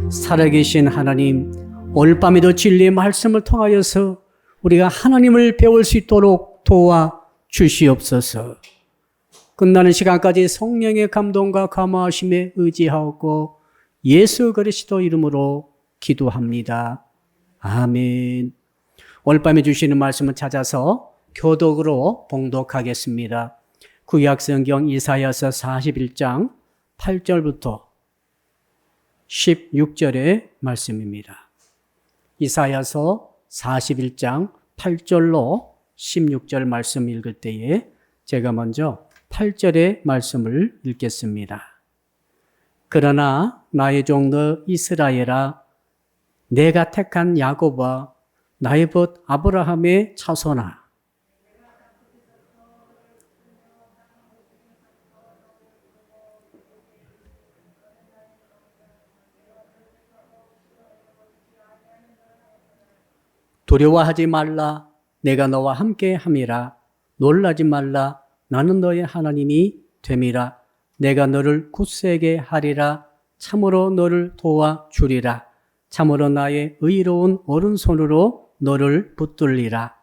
살아계신 하나님, 오늘 밤에도 진리의 말씀을 통하여서 우리가 하나님을 배울 수 있도록 도와 주시옵소서. 끝나는 시간까지 성령의 감동과 감화하심에 의지하고 예수 그리스도 이름으로 기도합니다. 아멘. 오늘 밤에 주시는 말씀을 찾아서 교독으로 봉독하겠습니다. 구약성경 이사야서 41장 8절부터 16절의 말씀입니다. 이사야서 41장 8절로 16절 말씀 읽을 때에 제가 먼저 8절의 말씀을 읽겠습니다. 그러나 나의 종도 이스라엘아, 내가 택한 야곱아, 나의 벗 아브라함의 자손아, 두려워하지 말라. 내가 너와 함께 함이라. 놀라지 말라. 나는 너의 하나님이 됨이라. 내가 너를 굳세게 하리라. 참으로 너를 도와주리라. 참으로 나의 의로운 오른손으로 너를 붙들리라.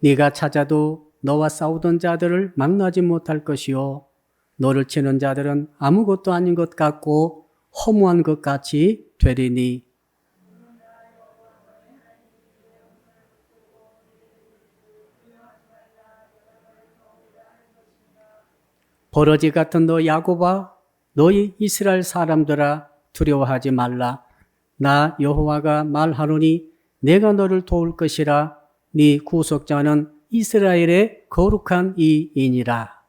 네가 찾아도 너와 싸우던 자들을 만나지 못할 것이요, 너를 치는 자들은 아무것도 아닌 것 같고 허무한 것 같이 되리니. 버러지 같은 너 야곱아, 너희 이스라엘 사람들아, 두려워하지 말라. 나 여호와가 말하노니 내가 너를 도울 것이라. 네 구속자는 이스라엘의 거룩한 이인이라.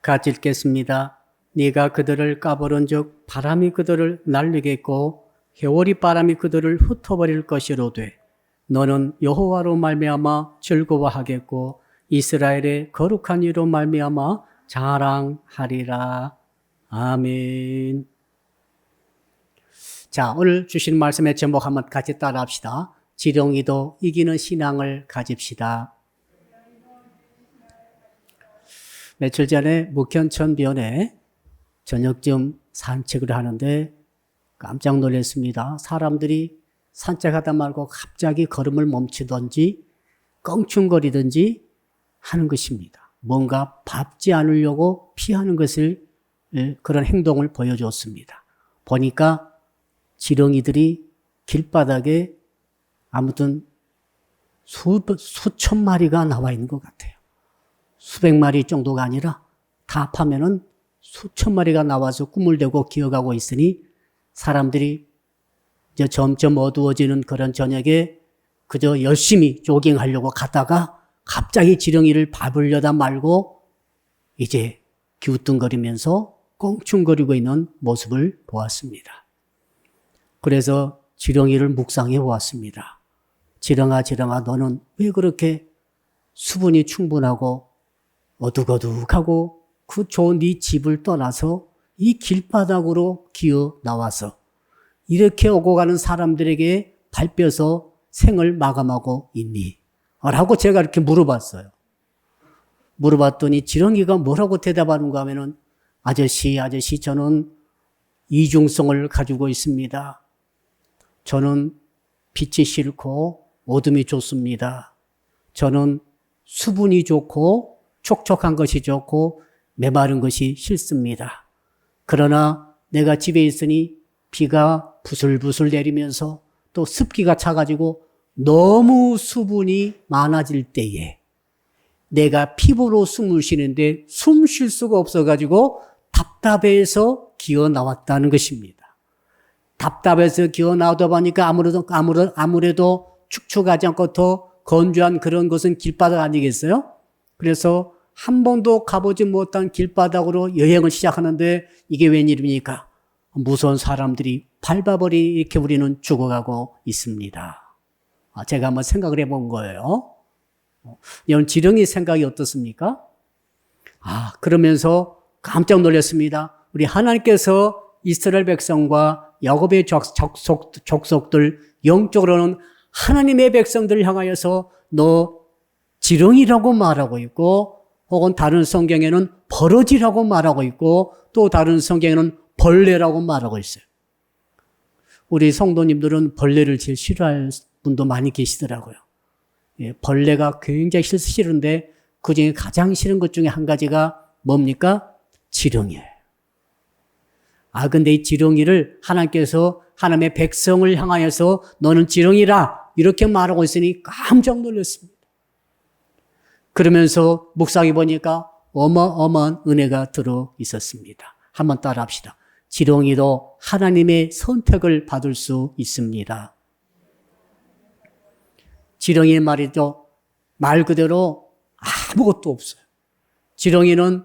같이 읽겠습니다. 네가 그들을 까버린즉 바람이 그들을 날리겠고 해오리 바람이 그들을 흩어버릴 것이로되 너는 여호와로 말미암아 즐거워하겠고 이스라엘의 거룩한 이로 말미암아 자랑하리라. 아멘. 자, 오늘 주신 말씀의 제목 한번 같이 따라합시다. 지렁이도 이기는 신앙을 가집시다. 며칠 전에 묵현천변에 저녁쯤 산책을 하는데 깜짝 놀랐습니다. 사람들이 산책하다 말고 갑자기 걸음을 멈추든지 껑충거리든지 하는 것입니다. 뭔가 밟지 않으려고 피하는 것을, 그런 행동을 보여줬습니다. 보니까 지렁이들이 길바닥에 아무튼 수천 마리가 나와 있는 것 같아요. 수백 마리 정도가 아니라 다 합하면은 수천 마리가 나와서 꿈을 대고 기어가고 있으니 사람들이 이제 점점 어두워지는 그런 저녁에 그저 열심히 조깅하려고 가다가 갑자기 지렁이를 밟으려다 말고 이제 기우뚱거리면서 꽁충거리고 있는 모습을 보았습니다. 그래서 지렁이를 묵상해 보았습니다. 지렁아, 지렁아, 너는 왜 그렇게 수분이 충분하고 어둑어둑하고 그 좋은 네 집을 떠나서 이 길바닥으로 기어 나와서 이렇게 오고 가는 사람들에게 밟혀서 생을 마감하고 있니? 라고 제가 이렇게 물어봤어요. 물어봤더니 지렁이가 뭐라고 대답하는가 하면은 아저씨, 저는 이중성을 가지고 있습니다. 저는 빛이 싫고 어둠이 좋습니다. 저는 수분이 좋고 촉촉한 것이 좋고 메마른 것이 싫습니다. 그러나 내가 집에 있으니 비가 부슬부슬 내리면서 또 습기가 차가지고 너무 수분이 많아질 때에 내가 피부로 숨을 쉬는데 숨 쉴 수가 없어가지고 답답해서 기어 나왔다는 것입니다. 답답해서 기어 나오다 보니까 아무래도 축축하지 않고 더 건조한 그런 곳은 길바닥 아니겠어요? 그래서 한 번도 가보지 못한 길바닥으로 여행을 시작하는데 이게 웬일입니까? 무서운 사람들이 밟아버리 이렇게 우리는 죽어가고 있습니다. 제가 한번 생각을 해본 거예요. 여러분 지렁이 생각이 어떻습니까? 그러면서 깜짝 놀랐습니다. 우리 하나님께서 이스라엘 백성과 야곱의 족속들, 영적으로는 하나님의 백성들을 향하여서 너 지렁이라고 말하고 있고, 혹은 다른 성경에는 버러지라고 말하고 있고, 또 다른 성경에는 벌레라고 말하고 있어요. 우리 성도님들은 벌레를 제일 싫어할 분도 많이 계시더라고요. 예, 벌레가 굉장히 싫은데 그 중에 가장 싫은 것 중에 한 가지가 뭡니까? 지렁이에요. 근데 이 지렁이를 하나님께서 하나님의 백성을 향하여서 너는 지렁이라 이렇게 말하고 있으니 깜짝 놀랐습니다. 그러면서 묵상해 보니까 어마어마한 은혜가 들어 있었습니다. 한번 따라 합시다. 지렁이도 하나님의 선택을 받을 수 있습니다. 지렁이의 말이죠. 말 그대로 아무것도 없어요. 지렁이는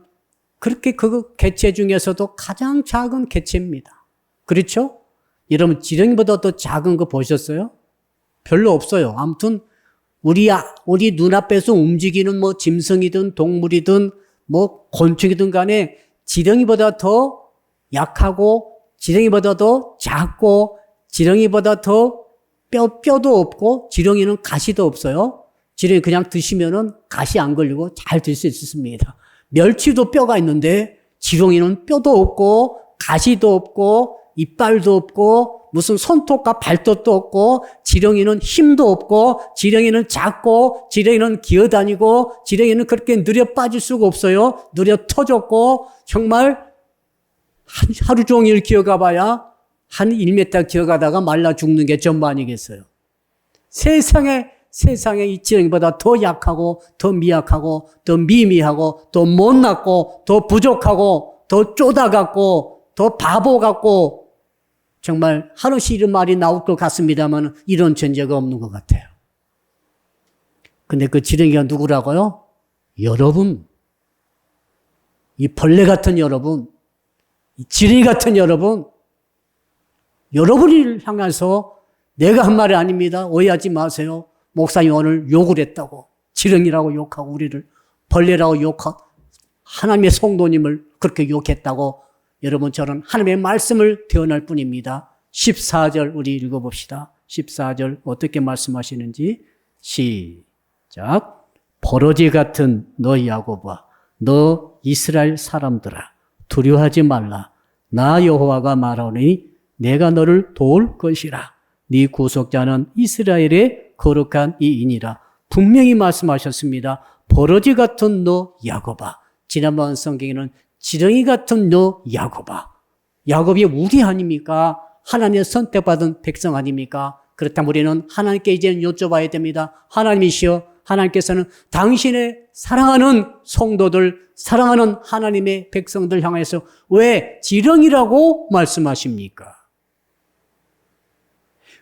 그렇게 그 개체 중에서도 가장 작은 개체입니다. 그렇죠? 여러분 지렁이보다 더 작은 거 보셨어요? 별로 없어요. 아무튼 우리 눈앞에서 움직이는 뭐 짐승이든 동물이든 뭐 곤충이든 간에 지렁이보다 더 약하고 지렁이보다 더 작고 지렁이보다 더 뼈도 없고 지렁이는 가시도 없어요. 지렁이 그냥 드시면은 가시 안 걸리고 잘 들 수 있습니다. 멸치도 뼈가 있는데 지렁이는 뼈도 없고 가시도 없고 이빨도 없고 무슨 손톱과 발톱도 없고 지렁이는 힘도 없고 지렁이는 작고 지렁이는 기어다니고 지렁이는 그렇게 느려 빠질 수가 없어요. 느려 터졌고 정말 하루 종일 기어가 봐야 한 1m 기어가다가 말라 죽는 게 전부 아니겠어요. 세상에 이 지렁이보다 더 약하고 더 미약하고 더 미미하고 더 못났고 더 부족하고 더 쪼다같고 더 바보 같고 정말 한없이 이런 말이 나올 것 같습니다만 이런 존재가 없는 것 같아요. 근데 그 지렁이가 누구라고요? 여러분. 이 벌레 같은 여러분. 이 지렁이 같은 여러분. 여러분을 향해서 내가 한 말이 아닙니다. 오해하지 마세요. 목사님 오늘 욕을 했다고. 지렁이라고 욕하고 우리를 벌레라고 욕하고 하나님의 성도님을 그렇게 욕했다고. 여러분 저는 하나님의 말씀을 대언할 뿐입니다. 14절 우리 읽어봅시다. 14절 어떻게 말씀하시는지 시작. 버러지 같은 너 야곱아 너 이스라엘 사람들아 두려워하지 말라. 나 여호와가 말하오니 내가 너를 도울 것이라. 네 구속자는 이스라엘의 거룩한 이인이라. 분명히 말씀하셨습니다. 버러지 같은 너 야곱아. 지난번 성경에는 지렁이 같은 너 야곱아. 야곱이 우리 아닙니까? 하나님의 선택받은 백성 아닙니까? 그렇다면 우리는 하나님께 이제는 여쭤봐야 됩니다. 하나님이시여, 하나님께서는 당신의 사랑하는 성도들, 사랑하는 하나님의 백성들 향해서 왜 지렁이라고 말씀하십니까?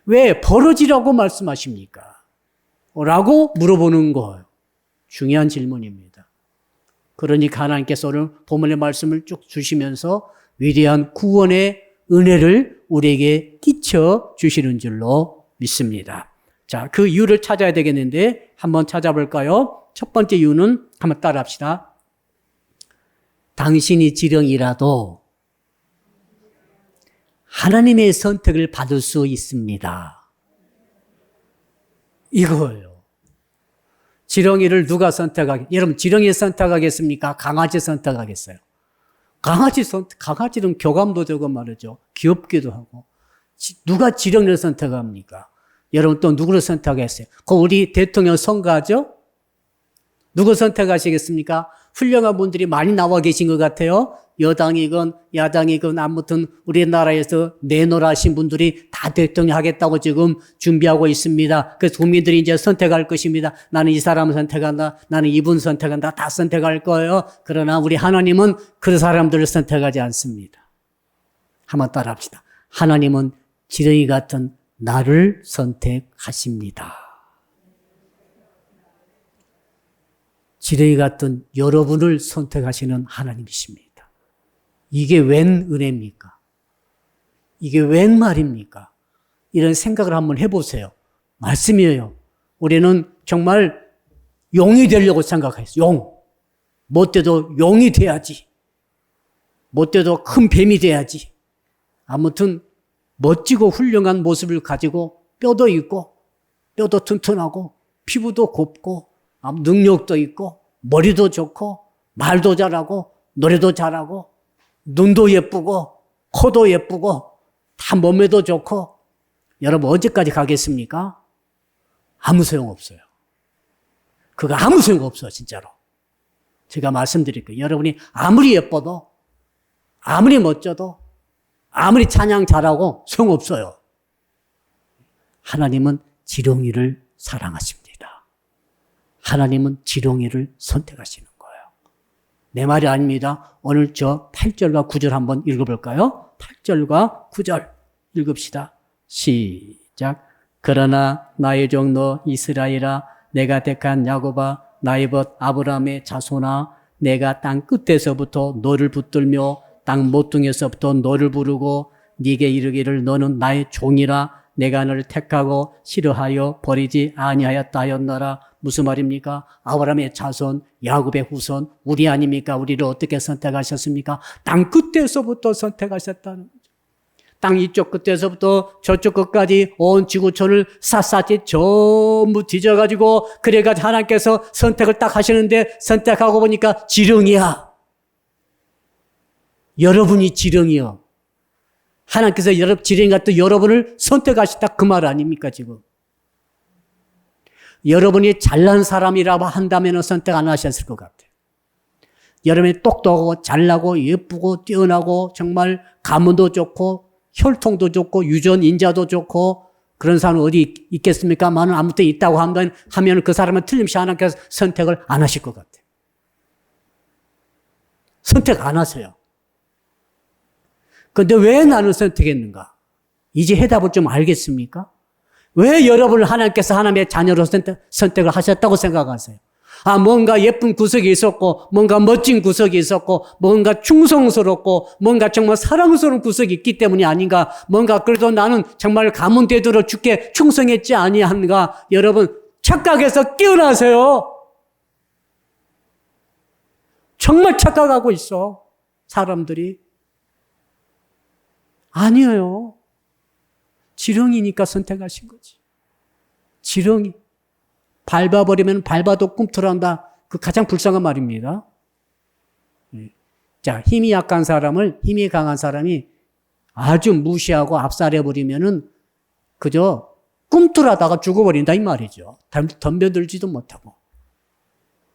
왜 버러지라고 말씀하십니까? 라고 물어보는 거예요. 중요한 질문입니다. 그러니까 하나님께서 오늘 본문의 말씀을 쭉 주시면서 위대한 구원의 은혜를 우리에게 끼쳐 주시는 줄로 믿습니다. 자, 그 이유를 찾아야 되겠는데 한번 찾아볼까요? 첫 번째 이유는 한번 따라 합시다. 당신이 지렁이라도 하나님의 선택을 받을 수 있습니다. 이거예요. 지렁이를 누가 여러분 지렁이 선택하겠습니까? 강아지 선택하겠어요? 강아지는 교감도 되고 말이죠. 귀엽기도 하고. 누가 지렁이를 선택합니까? 여러분 또 누구를 선택하겠어요? 우리 대통령 선거하죠? 누구 선택하시겠습니까? 훌륭한 분들이 많이 나와 계신 것 같아요. 여당이건 야당이건 아무튼 우리나라에서 내노라신 분들이 다 대통령 하겠다고 지금 준비하고 있습니다. 그래서 국민들이 이제 선택할 것입니다. 나는 이 사람을 선택한다. 나는 이분 선택한다. 다 선택할 거예요. 그러나 우리 하나님은 그 사람들을 선택하지 않습니다. 한번 따라 합시다. 하나님은 지렁이 같은 나를 선택하십니다. 지렁이 같은 여러분을 선택하시는 하나님이십니다. 이게 웬 은혜입니까? 이게 웬 말입니까? 이런 생각을 한번 해보세요. 말씀이에요. 우리는 정말 용이 되려고 생각했어요. 용. 뭐 때도 용이 돼야지. 못돼도 큰 뱀이 돼야지. 아무튼 멋지고 훌륭한 모습을 가지고 뼈도 있고 뼈도 튼튼하고 피부도 곱고 능력도 있고 머리도 좋고 말도 잘하고 노래도 잘하고 눈도 예쁘고 코도 예쁘고 다 몸매도 좋고 여러분 언제까지 가겠습니까? 아무 소용없어요. 그거 아무 소용없어 진짜로. 제가 말씀드릴게요. 여러분이 아무리 예뻐도 아무리 멋져도 아무리 찬양 잘하고 소용없어요. 하나님은 지렁이를 사랑하십니다. 하나님은 지렁이를 선택하시는 거예요. 내 말이 아닙니다. 오늘 저 8절과 9절 한번 읽어볼까요? 8절과 9절 읽읍시다. 시작. 그러나 나의 종너 이스라엘아 내가 택한 야곱아 나의 벗 아브라함의 자손아 내가 땅 끝에서부터 너를 붙들며 땅 모퉁이에서부터 너를 부르고 네게 이르기를 너는 나의 종이라 내가 너를 택하고 싫어하여 버리지 아니하였다 하였노라. 무슨 말입니까? 아브라함의 자손, 야곱의 후손, 우리 아닙니까? 우리를 어떻게 선택하셨습니까? 땅 끝에서부터 선택하셨다는 거죠. 땅 이쪽 끝에서부터 저쪽 끝까지 온 지구촌을 샅샅이 전부 뒤져가지고 그래가지고 하나님께서 선택을 딱 하시는데 선택하고 보니까 지렁이야. 여러분이 지렁이요. 하나님께서 지렁이 같은 여러분을 선택하셨다 그 말 아닙니까 지금? 여러분이 잘난 사람이라고 한다면 선택 안 하셨을 것 같아요. 여러분이 똑똑하고 잘나고 예쁘고 뛰어나고 정말 가문도 좋고 혈통도 좋고 유전 인자도 좋고 그런 사람은 어디 있겠습니까? 만은 아무튼 있다고 하면 그 사람은 틀림없이 하나님께서 선택을 안 하실 것 같아요. 선택 안 하세요. 그런데 왜 나는 선택했는가? 이제 해답을 좀 알겠습니까? 왜 여러분을 하나님께서 하나님의 자녀로 선택을 하셨다고 생각하세요? 뭔가 예쁜 구석이 있었고, 뭔가 멋진 구석이 있었고, 뭔가 충성스럽고, 뭔가 정말 사랑스러운 구석이 있기 때문이 아닌가, 뭔가 그래도 나는 정말 가문 되도록 주께 충성했지 아니한가, 여러분, 착각해서 깨어나세요. 정말 착각하고 있어, 사람들이. 아니에요. 지렁이니까 선택하신 거지. 지렁이. 밟아버리면 밟아도 꿈틀한다. 그 가장 불쌍한 말입니다. 자, 힘이 약한 사람을 힘이 강한 사람이 아주 무시하고 압살해버리면은 그저 꿈틀하다가 죽어버린다 이 말이죠. 덤벼들지도 못하고.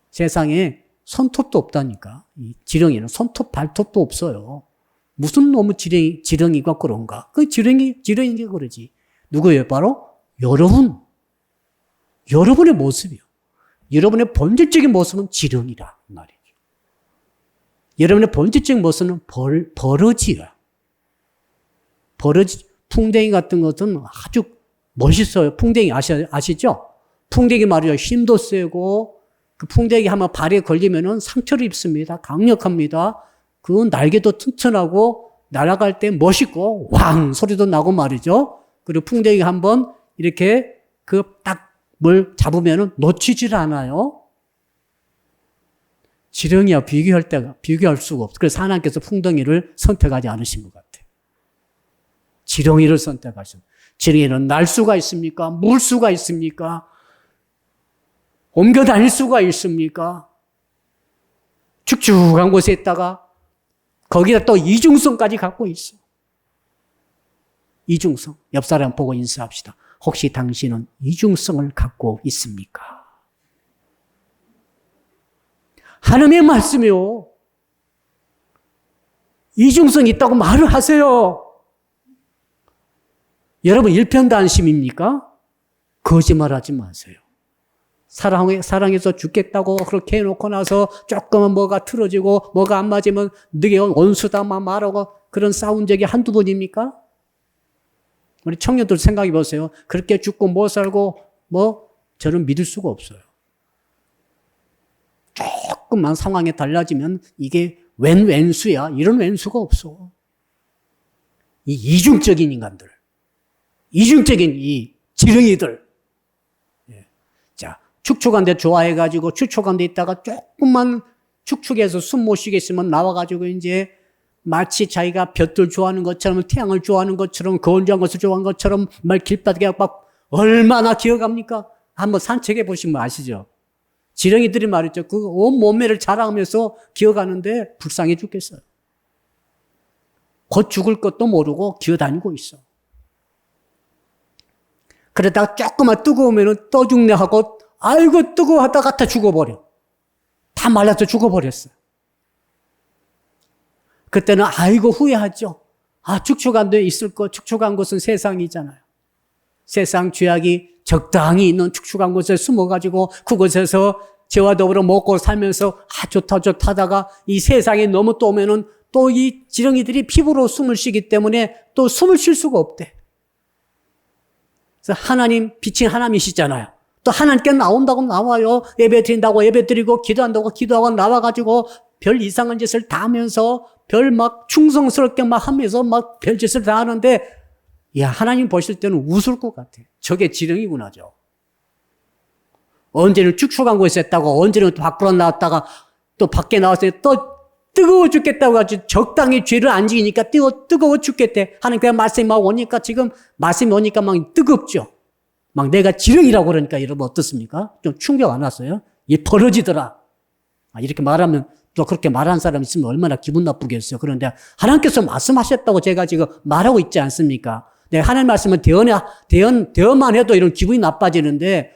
세상에 손톱도 없다니까. 이 지렁이는 손톱, 발톱도 없어요. 무슨 놈의 지렁이가 그런가? 그 지렁이가 그러지. 누구예요? 바로 여러분. 여러분의 모습이요. 여러분의 본질적인 모습은 지렁이라 말이죠. 여러분의 본질적인 모습은 버러지야. 버러지, 풍뎅이 같은 것은 아주 멋있어요. 풍뎅이 아시죠? 풍뎅이 말이죠. 힘도 세고, 그 풍뎅이 한번 발에 걸리면은 상처를 입습니다. 강력합니다. 그 날개도 튼튼하고, 날아갈 때 멋있고, 왕! 소리도 나고 말이죠. 그리고 풍뎅이 한번 이렇게 뭘 잡으면은 놓치질 않아요. 지렁이와 비교할 수가 없어. 그래서 하나님께서 풍덩이를 선택하지 않으신 것 같아요. 지렁이를 선택하셨어요. 지렁이는 날 수가 있습니까? 물 수가 있습니까? 옮겨 다닐 수가 있습니까? 축축한 곳에 있다가 거기다 또 이중성까지 갖고 있어. 이중성. 옆 사람 보고 인사합시다. 혹시 당신은 이중성을 갖고 있습니까? 하나님의 말씀이요. 이중성이 있다고 말을 하세요. 여러분 일편단심입니까? 거짓말하지 마세요. 사랑해서 죽겠다고 그렇게 해놓고 나서 조금은 뭐가 틀어지고 뭐가 안 맞으면 너게 원수다만 말하고 그런 싸운 적이 한두 번입니까? 우리 청년들 생각해 보세요. 그렇게 죽고 못 살고 저는 믿을 수가 없어요. 조금만 상황이 달라지면 이게 웬수야? 이런 웬수가 없어. 이 이중적인 인간들. 이중적인 이 지렁이들. 자, 축축한 데 좋아해가지고 축축한 데 있다가 조금만 축축해서 숨 못 쉬겠으면 나와가지고 이제 마치 자기가 볕을 좋아하는 것처럼 태양을 좋아하는 것처럼 건조한 것을 좋아하는 것처럼 말 길바닥에 막 얼마나 기어갑니까? 한번 산책해 보시면 아시죠? 지렁이들이 말이죠. 그 온 몸매를 자랑하면서 기어가는데 불쌍해 죽겠어요. 곧 죽을 것도 모르고 기어다니고 있어. 그러다가 조금만 뜨거우면 또 죽네 하고 아이고 뜨거워하다가 다 죽어버려. 다 말라서 죽어버렸어요. 그때는 아이고 후회하죠. 축축한 데 있을 거, 축축한 곳은 세상이잖아요. 세상 죄악이 적당히 있는 축축한 곳에 숨어가지고 그곳에서 죄와 더불어 먹고 살면서 좋다다가 이 세상에 너무 또 오면은 또 이 지렁이들이 피부로 숨을 쉬기 때문에 또 숨을 쉴 수가 없대. 그래서 하나님, 빛인 하나님이시잖아요. 또 하나님께 나온다고 나와요. 예배 드린다고 예배 드리고 기도한다고 기도하고 나와가지고 별 이상한 짓을 다 하면서 별 막 충성스럽게 막 하면서 막 별짓을 다 하는데 하나님 보실 때는 웃을 것 같아. 저게 지렁이구나죠. 언제는 축축한 곳에 했다고 언제는 또 밖으로 나왔다가 또 밖에 나왔을 때 또 뜨거워 죽겠다고 가지고 적당히 죄를 안 지기니까 뜨거워 죽겠대. 하나님 말씀이 막 오니까 지금 말씀이 오니까 막 뜨겁죠. 막 내가 지렁이라고 그러니까 여러분 어떻습니까? 좀 충격 안 왔어요? 벌어지더라. 이렇게 말하면 또 그렇게 말하는 사람 있으면 얼마나 기분 나쁘겠어요. 그런데 하나님께서 말씀하셨다고 제가 지금 말하고 있지 않습니까? 내가 하나님 말씀은 대언만 해도 이런 기분이 나빠지는데,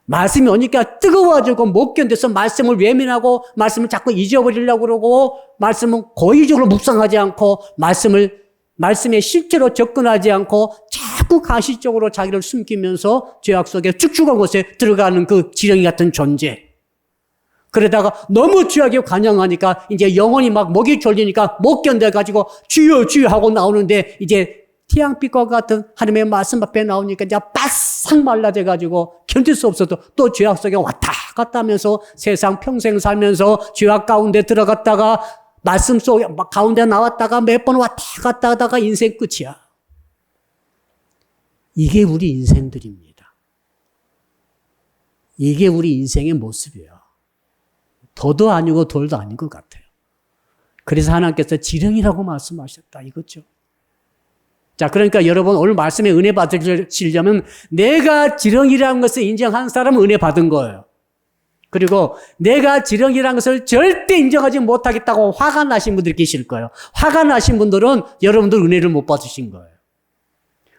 말씀이 오니까 뜨거워가지고 못 견뎌서 말씀을 외면하고 말씀을 자꾸 잊어버리려고 그러고 말씀은 고의적으로 묵상하지 않고 말씀에 실제로 접근하지 않고 자꾸 가시적으로 자기를 숨기면서 죄악 속에 축축한 곳에 들어가는 그 지렁이 같은 존재. 그러다가 너무 죄악에 관영하니까 이제 영혼이 막 목이 졸리니까 못 견뎌가지고 주여 주여 하고 나오는데 이제 태양빛과 같은 하나님의 말씀 앞에 나오니까 이제 바싹 말라져가지고 견딜 수 없어도 또 죄악 속에 왔다 갔다 하면서 세상 평생 살면서 죄악 가운데 들어갔다가 말씀 속에 가운데 나왔다가 몇 번 왔다 갔다 하다가 인생 끝이야. 이게 우리 인생들입니다. 이게 우리 인생의 모습이에요. 더도 아니고 돌도 아닌 것 같아요. 그래서 하나님께서 지렁이라고 말씀하셨다 이거죠. 자, 그러니까 여러분 오늘 말씀에 은혜 받으시려면 내가 지렁이라는 것을 인정한 사람은 은혜 받은 거예요. 그리고 내가 지렁이라는 것을 절대 인정하지 못하겠다고 화가 나신 분들이 계실 거예요. 화가 나신 분들은 여러분들 은혜를 못 받으신 거예요.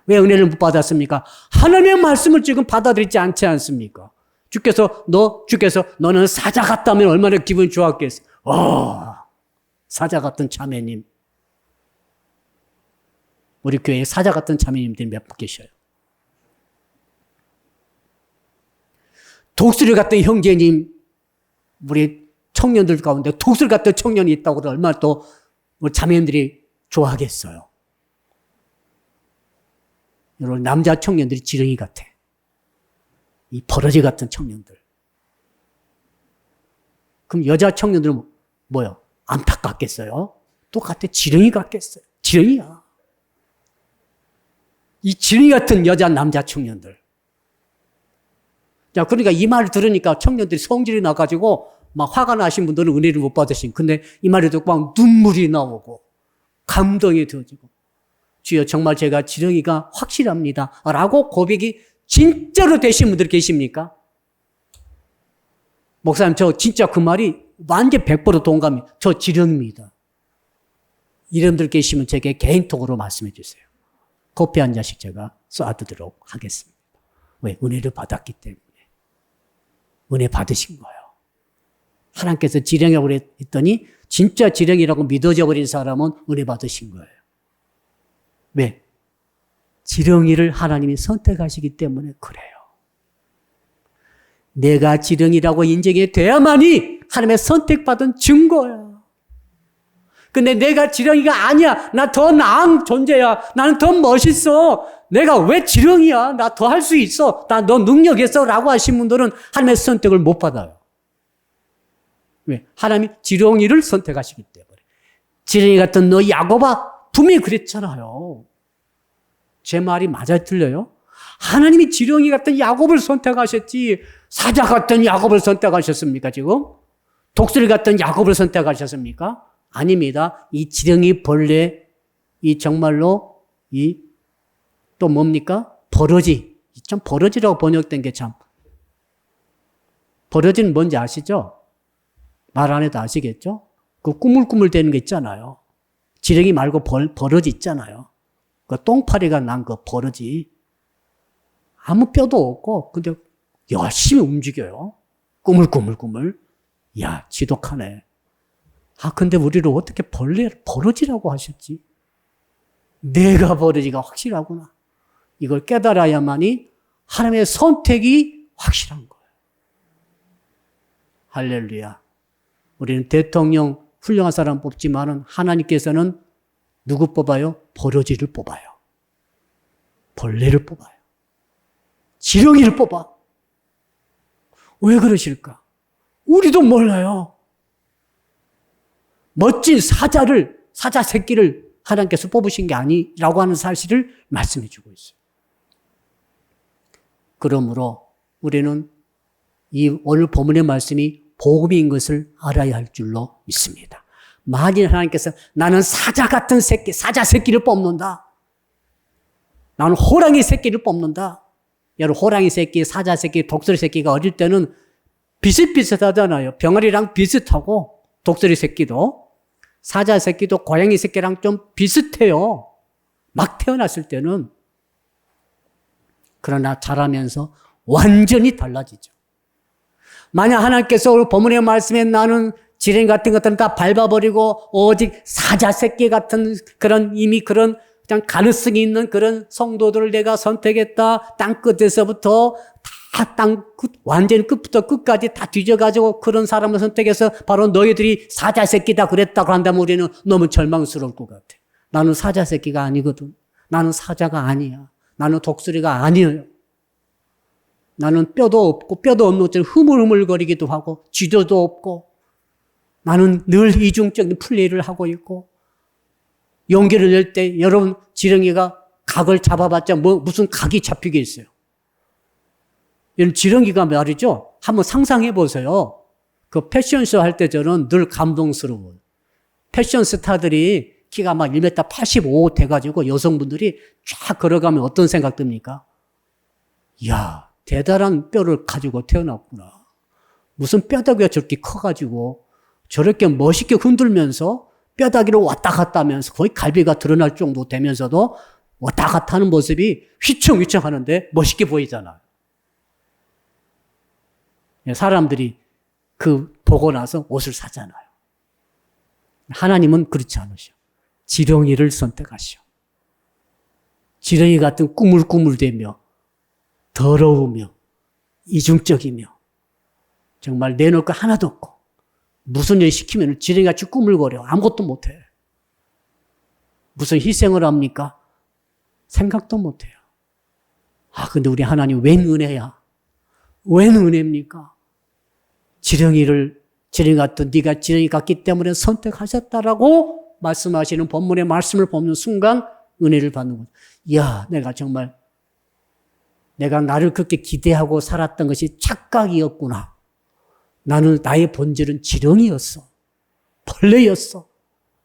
왜 은혜를 못 받았습니까? 하나님의 말씀을 지금 받아들이지 않지 않습니까? 주께서 너는 사자 같다면 얼마나 기분이 좋았겠어. 사자 같은 자매님. 우리 교회에 사자 같은 자매님들이 몇 분 계셔요. 독수리 같은 형제님, 우리 청년들 가운데 독수리 같은 청년이 있다고 그러면 얼마나 또 우리 자매님들이 좋아하겠어요. 여러분 남자 청년들이 지렁이 같아. 이 버러지 같은 청년들. 그럼 여자 청년들은 뭐요? 안타깝겠어요? 똑같아. 지렁이 같겠어요. 지렁이야. 이 지렁이 같은 여자 남자 청년들. 자, 그러니까 이 말을 들으니까 청년들이 성질이 나가지고 막 화가 나신 분들은 은혜를 못 받으신. 근데 이 말을 듣고 막 눈물이 나오고 감동이 되어지고 주여 정말 제가 지렁이가 확실합니다. 라고 고백이 진짜로 되신 분들 계십니까? 목사님 저 진짜 그 말이 완전 100% 동감이 저 지렁입니다. 이런 분들 계시면 제게 개인톡으로 말씀해 주세요. 커피 한 잔씩 제가 쏴드리도록 하겠습니다. 왜? 은혜를 받았기 때문에. 은혜 받으신 거예요. 하나님께서 지렁이라고 했더니 진짜 지렁이라고 믿어져 버린 사람은 은혜 받으신 거예요. 왜? 지렁이를 하나님이 선택하시기 때문에 그래요. 내가 지렁이라고 인정이 돼야만이 하나님의 선택받은 증거야. 근데 내가 지렁이가 아니야. 나 더 나은 존재야. 나는 더 멋있어. 내가 왜 지렁이야? 나 더 할 수 있어. 나 너 능력 있어. 라고 하신 분들은 하나님의 선택을 못 받아요. 왜? 하나님이 지렁이를 선택하시기 때문에. 지렁이 같은 너 야곱아 분명히 그랬잖아요. 제 말이 맞아 틀려요? 하나님이 지렁이 같은 야곱을 선택하셨지 사자 같은 야곱을 선택하셨습니까 지금? 독수리 같은 야곱을 선택하셨습니까? 아닙니다. 이 지렁이 벌레, 이 정말로 이 또 뭡니까? 버러지. 참 버러지라고 번역된 게 참. 버러지는 뭔지 아시죠? 말 안 해도 아시겠죠? 그 꾸물꾸물 되는 거 있잖아요. 지렁이 말고 버러지 있잖아요. 그 똥파리가 난 그 버러지. 아무 뼈도 없고 근데 열심히 움직여요. 꾸물꾸물꾸물. 야, 지독하네. 아, 근데 우리를 어떻게 버러지라고 하셨지? 내가 버러지가 확실하구나. 이걸 깨달아야만이 하나님의 선택이 확실한 거예요. 할렐루야. 우리는 대통령 훌륭한 사람 뽑지만은 하나님께서는 누구 뽑아요? 버러지를 뽑아요. 벌레를 뽑아요. 지렁이를 뽑아. 왜 그러실까? 우리도 몰라요. 멋진 사자 새끼를 하나님께서 뽑으신 게 아니라고 하는 사실을 말씀해 주고 있어요. 그러므로 우리는 이 오늘 본문의 말씀이 복음인 것을 알아야 할 줄로 믿습니다. 만일 하나님께서 나는 사자 같은 새끼, 사자 새끼를 뽑는다. 나는 호랑이 새끼를 뽑는다. 여러분 호랑이 새끼, 사자 새끼, 독수리 새끼가 어릴 때는 비슷비슷하잖아요. 병아리랑 비슷하고 독수리 새끼도 사자 새끼도 고양이 새끼랑 좀 비슷해요. 막 태어났을 때는. 그러나 자라면서 완전히 달라지죠. 만약 하나님께서 오늘 본문의 말씀에 나는 지렁이 같은 것들은 다 밟아버리고 오직 사자 새끼 같은 그런 이미 그런 그냥 가능성이 있는 그런 성도들을 내가 선택했다. 땅 끝에서부터 다 땅 끝, 완전히 끝부터 끝까지 다 뒤져가지고 그런 사람을 선택해서 바로 너희들이 사자 새끼다 그랬다고 한다면 우리는 너무 절망스러울 것 같아. 나는 사자 새끼가 아니거든. 나는 사자가 아니야. 나는 독수리가 아니에요. 나는 뼈도 없고 뼈도 없는 것처럼 흐물흐물거리기도 하고 쥐도도 없고 나는 늘 이중적인 플레이를 하고 있고 용기를 낼 때 여러분 지렁이가 각을 잡아봤자 무슨 각이 잡히겠어요. 여러분 지렁이가 말이죠. 한번 상상해 보세요. 그 패션쇼 할 때 저는 늘 감동스러워요. 패션 스타들이 키가 막 1m 85 돼가지고 여성분들이 쫙 걸어가면 어떤 생각 듭니까? 이야, 대단한 뼈를 가지고 태어났구나. 무슨 뼈다귀가 저렇게 커가지고 저렇게 멋있게 흔들면서 뼈다귀를 왔다 갔다 하면서 거의 갈비가 드러날 정도 되면서도 왔다 갔다 하는 모습이 휘청휘청 하는데 멋있게 보이잖아요. 사람들이 그 보고 나서 옷을 사잖아요. 하나님은 그렇지 않으셔. 지렁이를 선택하시오. 지렁이 같은 꾸물꾸물대며 더러우며 이중적이며 정말 내놓을 거 하나도 없고 무슨 일 시키면 지렁이같이 꾸물거려. 아무것도 못해. 무슨 희생을 합니까? 생각도 못해요. 아, 근데 우리 하나님 웬 은혜야? 웬 은혜입니까? 지렁이 같은 네가 지렁이 같기 때문에 선택하셨다라고 말씀하시는 본문의 말씀을 보는 순간 은혜를 받는 거죠. 이야, 내가 나를 그렇게 기대하고 살았던 것이 착각이었구나. 나는 나의 본질은 지렁이였어. 벌레였어.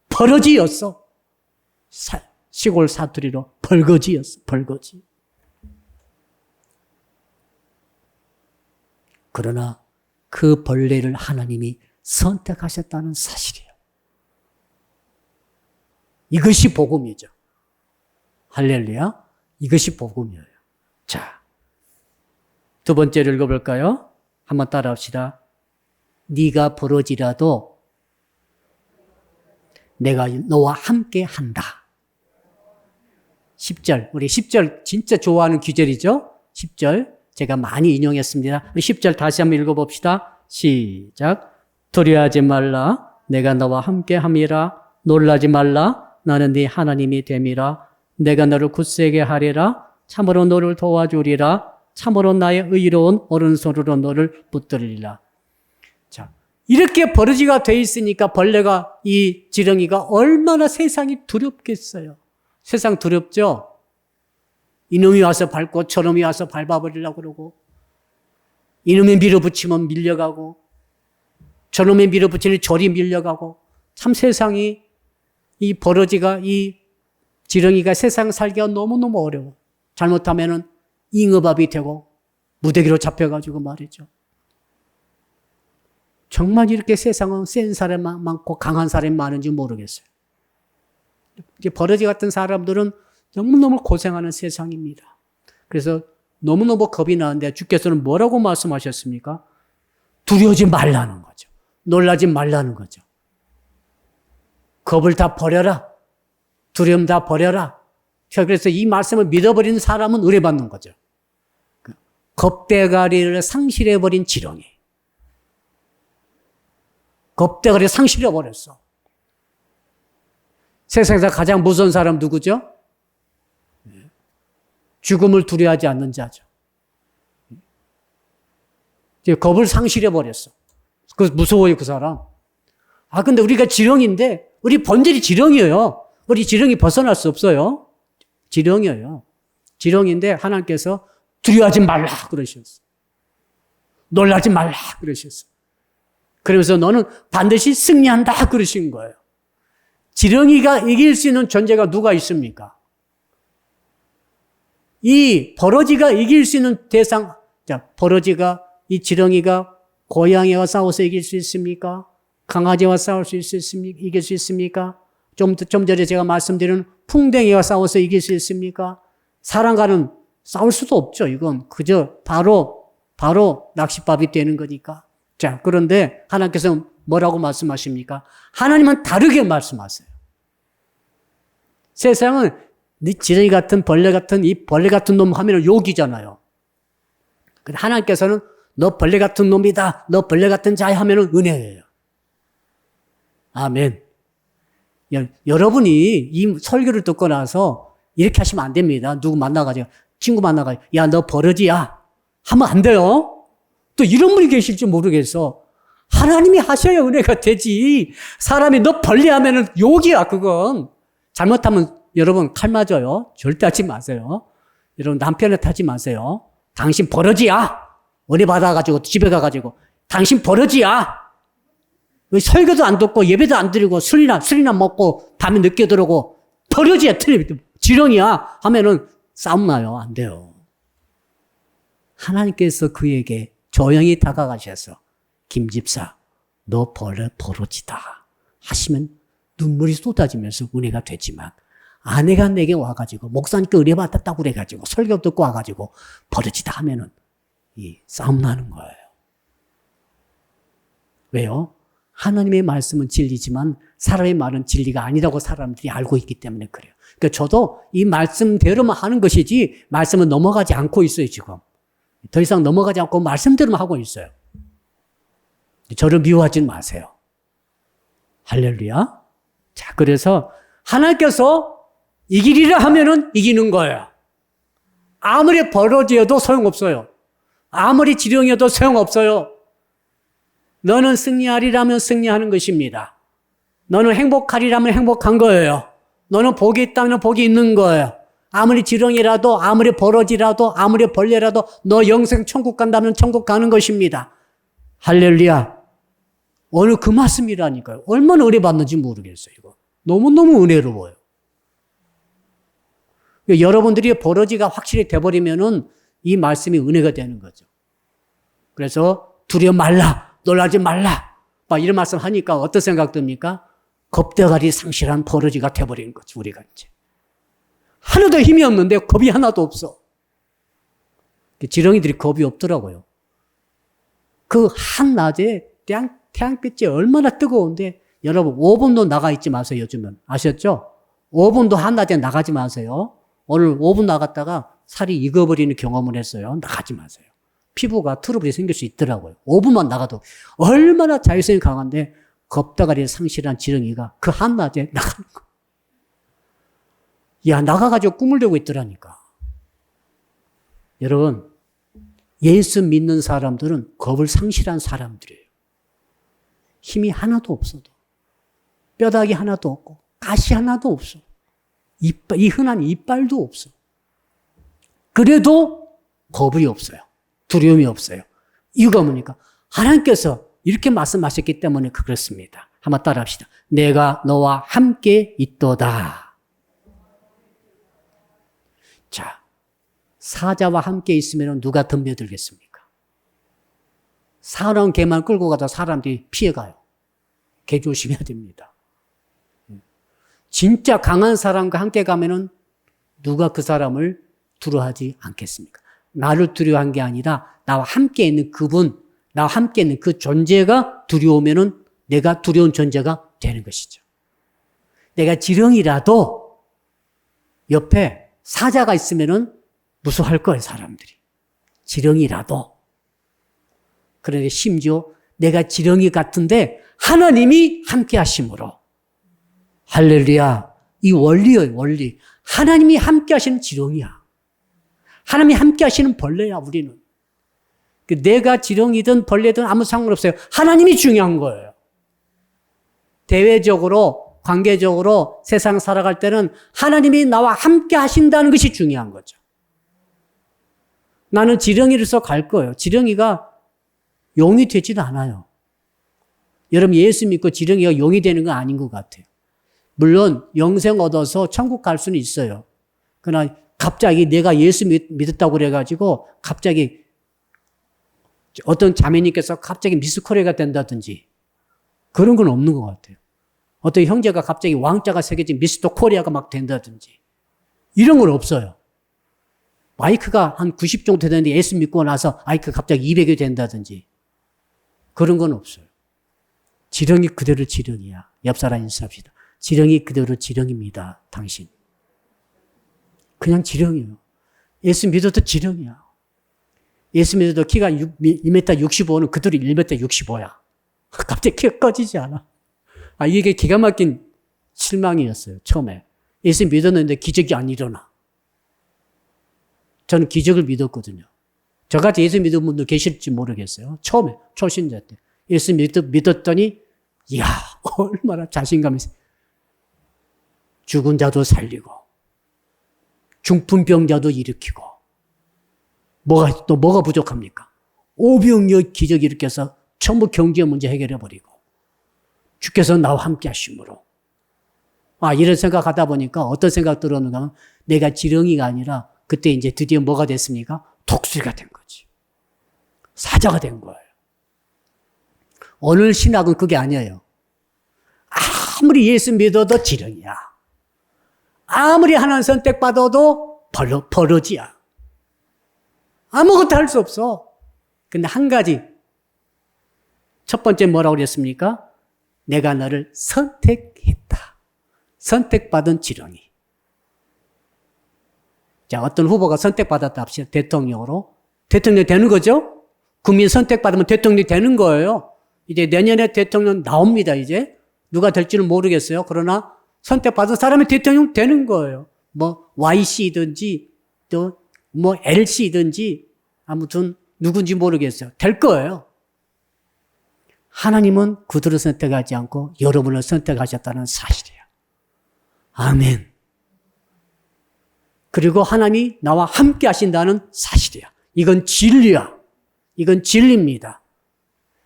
버러지였어. 시골 사투리로 벌거지였어. 벌거지. 그러나 그 벌레를 하나님이 선택하셨다는 사실이에요. 이것이 복음이죠. 할렐루야. 이것이 복음이에요. 자, 두 번째를 읽어볼까요? 한번 따라합시다. 네가 버러지라도 내가 너와 함께 한다. 10절, 우리 10절 진짜 좋아하는 구절이죠? 10절 제가 많이 인용했습니다. 우리 10절 다시 한번 읽어봅시다. 시작. 두려워하지 말라. 내가 너와 함께 함이라. 놀라지 말라. 나는 네 하나님이 됨이라. 내가 너를 굳세게 하리라. 참으로 너를 도와주리라. 참으로 나의 의로운 오른손으로 너를 붙들리라. 자, 이렇게 버러지가 돼 있으니까 벌레가 이 지렁이가 얼마나 세상이 두렵겠어요. 세상 두렵죠? 이놈이 와서 밟고 저놈이 와서 밟아버리려고 그러고 이놈이 밀어붙이면 밀려가고 저놈이 밀어붙이니 저리 밀려가고 참 세상이 이 버러지가 이 지렁이가 세상 살기가 너무너무 어려워. 잘못하면은 잉어밥이 되고 무더기로 잡혀가지고 말이죠. 정말 이렇게 세상은 센 사람 많고 강한 사람이 많은지 모르겠어요. 이제 버러지 같은 사람들은 너무너무 고생하는 세상입니다. 그래서 너무너무 겁이 나는데 주께서는 뭐라고 말씀하셨습니까? 두려워하지 말라는 거죠. 놀라지 말라는 거죠. 겁을 다 버려라. 두려움 다 버려라. 그래서 이 말씀을 믿어버리는 사람은 의뢰받는 거죠. 겁대가리를 상실해버린 지렁이. 겁대가리를 상실해버렸어. 세상에서 가장 무서운 사람 누구죠? 죽음을 두려워하지 않는 자죠. 겁을 상실해버렸어. 그 무서워요, 그 사람. 아, 근데 우리가 지렁이인데, 우리 본질이 지렁이에요. 우리 지렁이 벗어날 수 없어요. 지렁이에요. 지렁이인데 하나님께서 두려워하지 말라 그러셨어. 놀라지 말라 그러셨어. 그러면서 너는 반드시 승리한다 그러신 거예요. 지렁이가 이길 수 있는 존재가 누가 있습니까? 이 버러지가 이길 수 있는 대상, 자, 버러지가, 이 지렁이가 고양이와 싸워서 이길 수 있습니까? 강아지와 싸울 수 있습니까? 이길 수 있습니까? 좀 전에 제가 말씀드린 풍뎅이와 싸워서 이길 수 있습니까? 사람과는 싸울 수도 없죠. 이건 그저 바로 낚싯밥이 되는 거니까. 자, 그런데 하나님께서 뭐라고 말씀하십니까? 하나님은 다르게 말씀하세요. 세상은 네 지렁이 같은 벌레 같은 이 벌레 같은 놈 하면 욕이잖아요. 근데 하나님께서는 너 벌레 같은 놈이다. 너 벌레 같은 자야 하면은 은혜예요. 아멘. 여러분이 이 설교를 듣고 나서 이렇게 하시면 안 됩니다. 누구 만나가지고 친구 만나가지고 야, 너 버러지야 하면 안 돼요. 또 이런 분이 계실지 모르겠어. 하나님이 하셔야 은혜가 되지. 사람이 너 벌레 하면은 욕이야, 그건. 잘못하면 여러분 칼 맞아요. 절대 하지 마세요. 여러분 남편한테 하지 마세요. 당신 버러지야. 은혜 받아가지고 집에 가가지고 당신 버러지야. 왜 설교도 안 듣고 예배도 안 드리고 술이나 먹고 밤에 늦게 들어오고 버러지야, 지렁이야 하면은 싸움 나요. 안 돼요. 하나님께서 그에게 조용히 다가가셔서 김 집사 너 버러지다 하시면 눈물이 쏟아지면서 은혜가 되지만 아내가 내게 와가지고 목사님께 은혜 받았다고 그래가지고 설교 듣고 와가지고 버러지다 하면은 이 싸움 나는 거예요. 왜요? 하나님의 말씀은 진리지만 사람의 말은 진리가 아니라고 사람들이 알고 있기 때문에 그래요. 그러니까 저도 이 말씀대로만 하는 것이지 말씀은 넘어가지 않고 있어요, 지금. 더 이상 넘어가지 않고 말씀대로만 하고 있어요. 저를 미워하지 마세요. 할렐루야. 자, 그래서 하나님께서 이기리라 하면은 이기는 거예요. 아무리 벌어져도 소용없어요. 아무리 지령이어도 소용없어요. 너는 승리하리라면 승리하는 것입니다. 너는 행복하리라면 행복한 거예요. 너는 복이 있다면 복이 있는 거예요. 아무리 지렁이라도 아무리 버러지라도 아무리 벌레라도 너 영생 천국 간다면 천국 가는 것입니다. 할렐루야. 오늘 그 말씀이라니까요. 얼마나 은혜 받는지 모르겠어요. 이거 너무너무 은혜로워요. 여러분들이 버러지가 확실히 돼버리면은 이 말씀이 은혜가 되는 거죠. 그래서 두려워 말라, 놀라지 말라, 막 이런 말씀 하니까 어떤 생각 듭니까? 겁대가리 상실한 버러지가 돼버리는 거죠. 우리가 이제 하나도 힘이 없는데 겁이 하나도 없어. 지렁이들이 겁이 없더라고요. 그 한낮에 태양빛이 얼마나 뜨거운데 여러분 5분도 나가 있지 마세요. 요즘은 아셨죠? 5분도 한낮에 나가지 마세요. 오늘 5분 나갔다가 살이 익어버리는 경험을 했어요. 나가지 마세요. 피부가 트러블이 생길 수 있더라고요. 5분만 나가도 얼마나 자율성이 강한데 겁다가리 상실한 지렁이가 그 한낮에 나가는 거. 야, 나가가지고 꿈을 대고 있더라니까. 여러분, 예수 믿는 사람들은 겁을 상실한 사람들이에요. 힘이 하나도 없어도, 뼈다귀 하나도 없고, 가시 하나도 없어. 이 흔한 이빨도 없어. 그래도 겁이 없어요. 두려움이 없어요. 이유가 뭡니까? 하나님께서 이렇게 말씀하셨기 때문에 그렇습니다. 한번 따라 합시다. 내가 너와 함께 있도다. 자, 사자와 함께 있으면 누가 덤벼들겠습니까? 사나운 개만 끌고 가다 사람들이 피해가요. 개 조심해야 됩니다. 진짜 강한 사람과 함께 가면은 누가 그 사람을 두려워하지 않겠습니까? 나를 두려워한 게 아니라 나와 함께 있는 그분, 나와 함께 있는 그 존재가 두려우면은 내가 두려운 존재가 되는 것이죠. 내가 지렁이라도 옆에 사자가 있으면은 무서워할 거예요, 사람들이. 지렁이라도. 그런데 심지어 내가 지렁이 같은데 하나님이 함께 하심으로. 할렐루야. 이 원리예요, 원리. 하나님이 함께 하시는 지렁이야. 하나님이 함께 하시는 벌레야, 우리는. 내가 지렁이든 벌레든 아무 상관없어요. 하나님이 중요한 거예요. 대외적으로, 관계적으로 세상 살아갈 때는 하나님이 나와 함께 하신다는 것이 중요한 거죠. 나는 지렁이로서 갈 거예요. 지렁이가 용이 되지도 않아요. 여러분 예수 믿고 지렁이가 용이 되는 건 아닌 것 같아요. 물론 영생 얻어서 천국 갈 수는 있어요. 그러나 갑자기 내가 예수 믿었다고 그래가지고 갑자기 어떤 자매님께서 갑자기 미스 코리아가 된다든지 그런 건 없는 것 같아요. 어떤 형제가 갑자기 왕자가 새겨진 미스터 코리아가 막 된다든지 이런 건 없어요. 마이크가 한 90 정도 되는데 예수 믿고 나서 마이크가 갑자기 200이 된다든지 그런 건 없어요. 지렁이 그대로 지렁이야. 옆 사람 인사합시다. 지렁이 그대로 지렁입니다. 당신. 그냥 지렁이에요. 예수 믿어도 지렁이야. 예수 믿어도 키가 2m 65는 그대로 1m 65야. 갑자기 키가 커지지 않아. 이게 기가 막힌 실망이었어요. 처음에. 예수 믿었는데 기적이 안 일어나. 저는 기적을 믿었거든요. 저같이 예수 믿은 분들 계실지 모르겠어요. 처음에 초신자 때. 예수 믿었더니 이야 얼마나 자신감이 있어요. 죽은 자도 살리고 중풍병자도 일으키고 뭐가 부족합니까? 오병이어 기적 일으켜서 전부 경제 문제 해결해버리고 주께서 나와 함께 하심으로 이런 생각하다 보니까 어떤 생각 들었는가 하면 내가 지렁이가 아니라 그때 이제 드디어 뭐가 됐습니까? 독수리가 된 거지. 사자가 된 거예요. 오늘 신학은 그게 아니에요. 아무리 예수 믿어도 지렁이야. 아무리 하나님 선택받아도 버러지야. 아무것도 할 수 없어. 근데 한 가지. 첫 번째 뭐라고 그랬습니까? 내가 너를 선택했다. 선택받은 지렁이. 자, 어떤 후보가 선택받았다 합시다. 대통령으로. 대통령이 되는 거죠? 국민 선택받으면 대통령이 되는 거예요. 이제 내년에 대통령 나옵니다, 이제. 누가 될지는 모르겠어요. 그러나 선택받은 사람이 대통령 되는 거예요. 뭐, YC든지, 또, 뭐, LC든지, 아무튼, 누군지 모르겠어요. 될 거예요. 하나님은 그들을 선택하지 않고 여러분을 선택하셨다는 사실이에요. 아멘. 그리고 하나님이 나와 함께 하신다는 사실이야. 이건 진리야. 이건 진리입니다.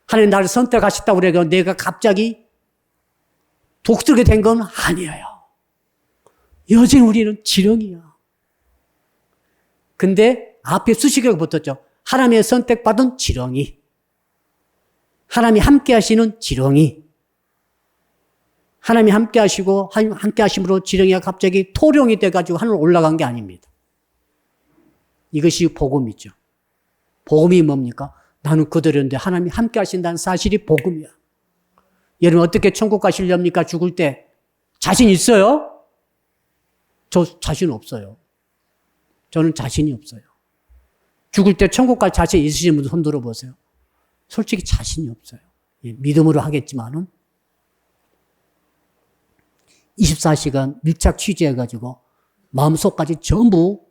하나님 나를 선택하셨다고 그래서 내가 갑자기 독수리가 된 건 아니에요. 여전히 우리는 지렁이야. 근데 앞에 수식어가 붙었죠. 하나님의 선택받은 지렁이. 하나님이 함께 하시는 지렁이. 하나님이 함께 하시고 함께 하심으로 지렁이가 갑자기 토령이 돼가지고 하늘로 올라간 게 아닙니다. 이것이 복음이죠. 복음이 뭡니까? 나는 그대로인데 하나님이 함께 하신다는 사실이 복음이야. 여러분 어떻게 천국 가시렵니까? 죽을 때 자신 있어요? 저 자신 없어요. 저는 자신이 없어요. 죽을 때 천국 갈 자신 있으신 분들 손 들어보세요. 솔직히 자신이 없어요. 믿음으로 하겠지만은 24시간 밀착 취재해가지고 마음속까지 전부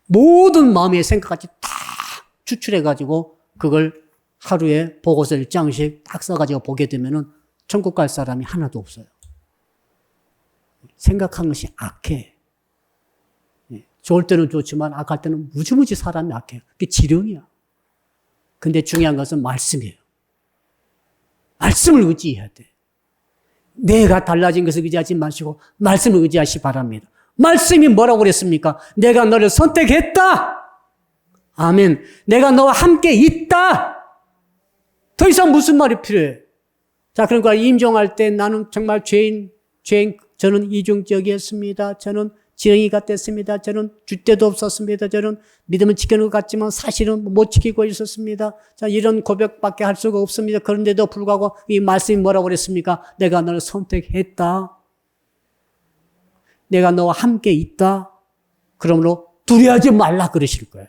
모든 마음의 생각까지 다 추출해가지고 그걸 하루에 보고서 1장씩 딱 써가지고 보게 되면은 천국 갈 사람이 하나도 없어요. 생각하는 것이 악해. 좋을 때는 좋지만 악할 때는 무지무지 사람이 악해요. 그게 지령이야. 근데 중요한 것은 말씀이에요. 말씀을 의지해야 돼. 내가 달라진 것을 의지하지 마시고 말씀을 의지하시 바랍니다. 말씀이 뭐라고 그랬습니까? 내가 너를 선택했다. 아멘. 내가 너와 함께 있다. 더 이상 무슨 말이 필요해? 자, 그러니까 임종할 때 나는 정말 죄인, 저는 이중적이었습니다. 저는 지렁이 같았습니다. 저는 줏대도 없었습니다. 저는 믿음을 지키는 것 같지만 사실은 못 지키고 있었습니다. 자, 이런 고백밖에 할 수가 없습니다. 그런데도 불구하고 이 말씀이 뭐라고 그랬습니까? 내가 너를 선택했다. 내가 너와 함께 있다. 그러므로 두려워하지 말라 그러실 거예요.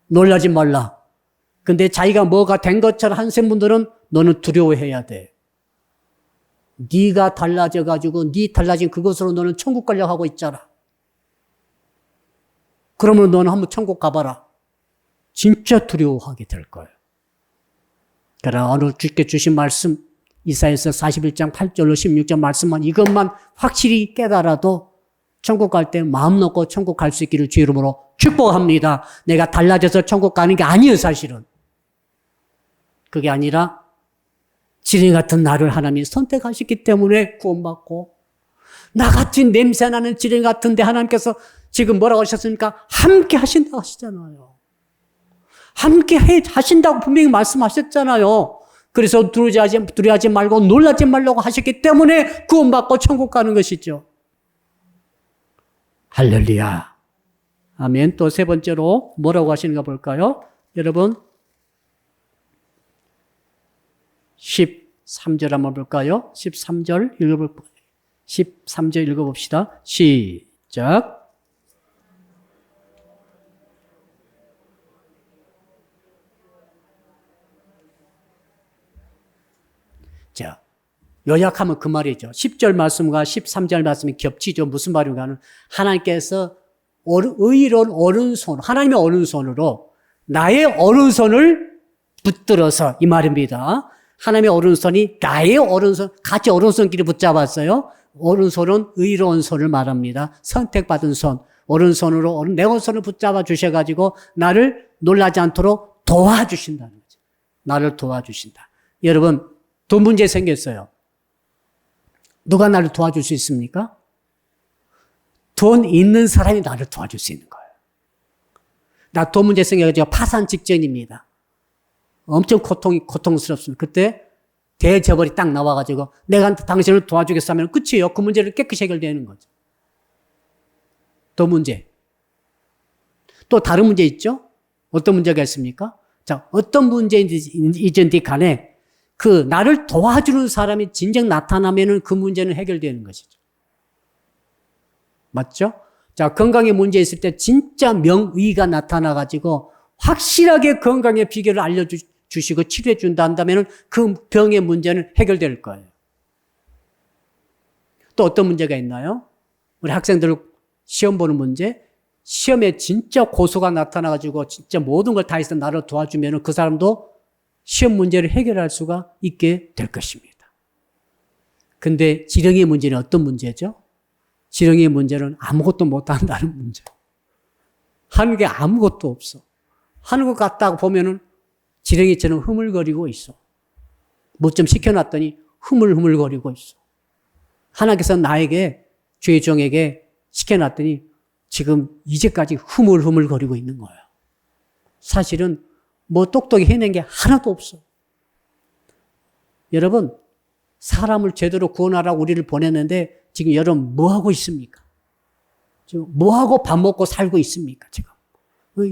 놀라지 말라. 근데 자기가 뭐가 된 것처럼 하는 분들은 너는 두려워해야 돼. 네가 달라져가지고 네 달라진 그것으로 너는 천국 가려고 하고 있잖아. 그러면 너는 한번 천국 가봐라. 진짜 두려워하게 될 거예요. 그러나 오늘 주께 주신 말씀 이사야서 41장 8절로 16절 말씀만 이것만 확실히 깨달아도 천국 갈 때 마음 놓고 천국 갈 수 있기를 주 이름으로 축복합니다. 내가 달라져서 천국 가는 게 아니에요, 사실은. 그게 아니라 지렁이 같은 나를 하나님이 선택하셨기 때문에 구원받고 나같이 냄새나는 지렁이 같은데 하나님께서 지금 뭐라고 하셨습니까? 함께 하신다고 하시잖아요. 함께 하신다고 분명히 말씀하셨잖아요. 그래서 두려워하지 말고 놀라지 말라고 하셨기 때문에 구원받고 천국 가는 것이죠. 할렐루야. 아멘. 또 세 번째로 뭐라고 하시는가 볼까요? 여러분 13절 한번 볼까요? 13절 읽어볼까요? 13절 읽어봅시다. 시작. 자, 요약하면 그 말이죠. 10절 말씀과 13절 말씀이 겹치죠. 무슨 말인가 하는 하나님께서 의로운 오른손, 하나님의 오른손으로 나의 오른손을 붙들어서 이 말입니다. 하나님의 오른손이 나의 오른손, 같이 오른손끼리 붙잡았어요. 오른손은 의로운 손을 말합니다. 선택받은 손. 오른손으로 내 오른손을 붙잡아 주셔가지고 나를 놀라지 않도록 도와주신다는 거죠. 나를 도와주신다. 여러분, 돈 문제 생겼어요. 누가 나를 도와줄 수 있습니까? 돈 있는 사람이 나를 도와줄 수 있는 거예요. 나 돈 문제 생겨가지고 파산 직전입니다. 엄청 고통스럽습니다. 그때 대재벌이 딱 나와가지고 내가 당신을 도와주겠어 하면 끝이에요. 그 문제를 깨끗이 해결되는 거죠. 돈 문제. 또 다른 문제 있죠? 어떤 문제가 있습니까? 자, 어떤 문제이든지 간에 그 나를 도와주는 사람이 진정 나타나면은 그 문제는 해결되는 것이죠. 맞죠? 자, 건강에 문제 있을 때 진짜 명의가 나타나가지고 확실하게 건강의 비결을 알려주시고 치료해 준다 한다면은 그 병의 문제는 해결될 거예요. 또 어떤 문제가 있나요? 우리 학생들 시험 보는 문제, 시험에 진짜 고수가 나타나가지고 진짜 모든 걸 다 해서 나를 도와주면은 그 사람도 시험 문제를 해결할 수가 있게 될 것입니다. 근데 지렁이의 문제는 어떤 문제죠? 지렁이의 문제는 아무것도 못한다는 문제. 하는 게 아무것도 없어. 하는 것 같다고 보면은 지렁이처럼 흐물거리고 있어. 뭐 좀 시켜놨더니 흐물흐물거리고 있어. 하나님께서 나에게, 죄의 종에게 시켜놨더니 지금 이제까지 흐물흐물거리고 있는 거예요. 사실은 뭐 똑똑히 해낸 게 하나도 없어. 여러분, 사람을 제대로 구원하라고 우리를 보냈는데 지금 여러분 뭐 하고 있습니까? 지금 뭐 하고 밥 먹고 살고 있습니까? 지금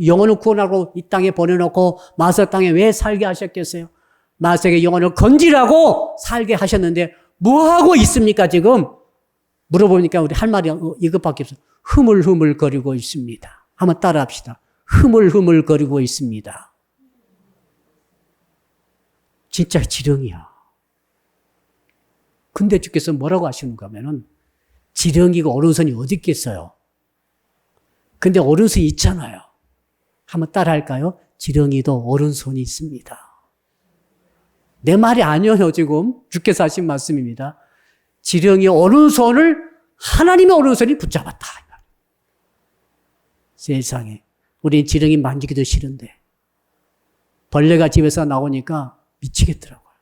영혼을 구원하고 이 땅에 보내놓고 마석 땅에 왜 살게 하셨겠어요? 마석의 영혼을 건지라고 살게 하셨는데 뭐 하고 있습니까? 지금 물어보니까 우리 할 말이 이것밖에 없어요. 흐물흐물거리고 있습니다. 한번 따라합시다. 흐물흐물거리고 있습니다. 진짜 지렁이야. 근데 주께서 뭐라고 하시는가 하면은 지렁이가 오른손이 어디 있겠어요? 근데 오른손이 있잖아요. 한번 따라 할까요? 지렁이도 오른손이 있습니다. 내 말이 아니에요, 지금. 주께서 하신 말씀입니다. 지렁이 오른손을 하나님의 오른손이 붙잡았다. 세상에. 우리 지렁이 만지기도 싫은데 벌레가 집에서 나오니까 미치겠더라고요.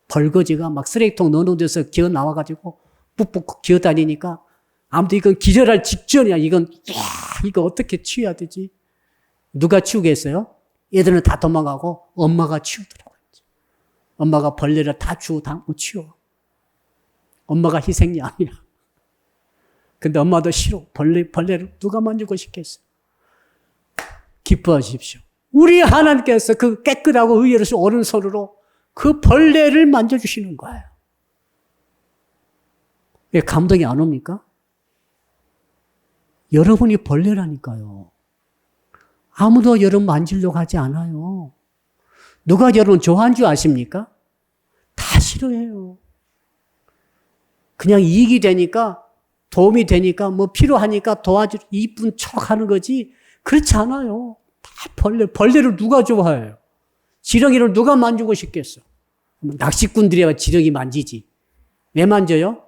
벌거지가 막 쓰레기통 넣어놓은 데서 기어 나와가지고 뿍뿍 기어 다니니까 아무튼 이건 기절할 직전이야. 이건 이거 어떻게 치워야 되지? 누가 치우겠어요? 얘들은 다 도망가고 엄마가 치우더라고요. 엄마가 벌레를 다 주워 담고 치워. 엄마가 희생양이야. 근데 엄마도 싫어. 벌레를 누가 만지고 싶겠어? 기뻐하십시오. 우리 하나님께서 그 깨끗하고 의로우신 오른손으로 그 벌레를 만져주시는 거예요. 왜 감동이 안 옵니까? 여러분이 벌레라니까요. 아무도 여러분 만지려고 하지 않아요. 누가 여러분 좋아하는 줄 아십니까? 다 싫어해요. 그냥 이익이 되니까, 도움이 되니까, 뭐 필요하니까 도와주고 이쁜 척 하는 거지. 그렇지 않아요. 다 벌레를 누가 좋아해요? 지렁이를 누가 만지고 싶겠어? 낚시꾼들이야 지렁이 만지지. 왜 만져요?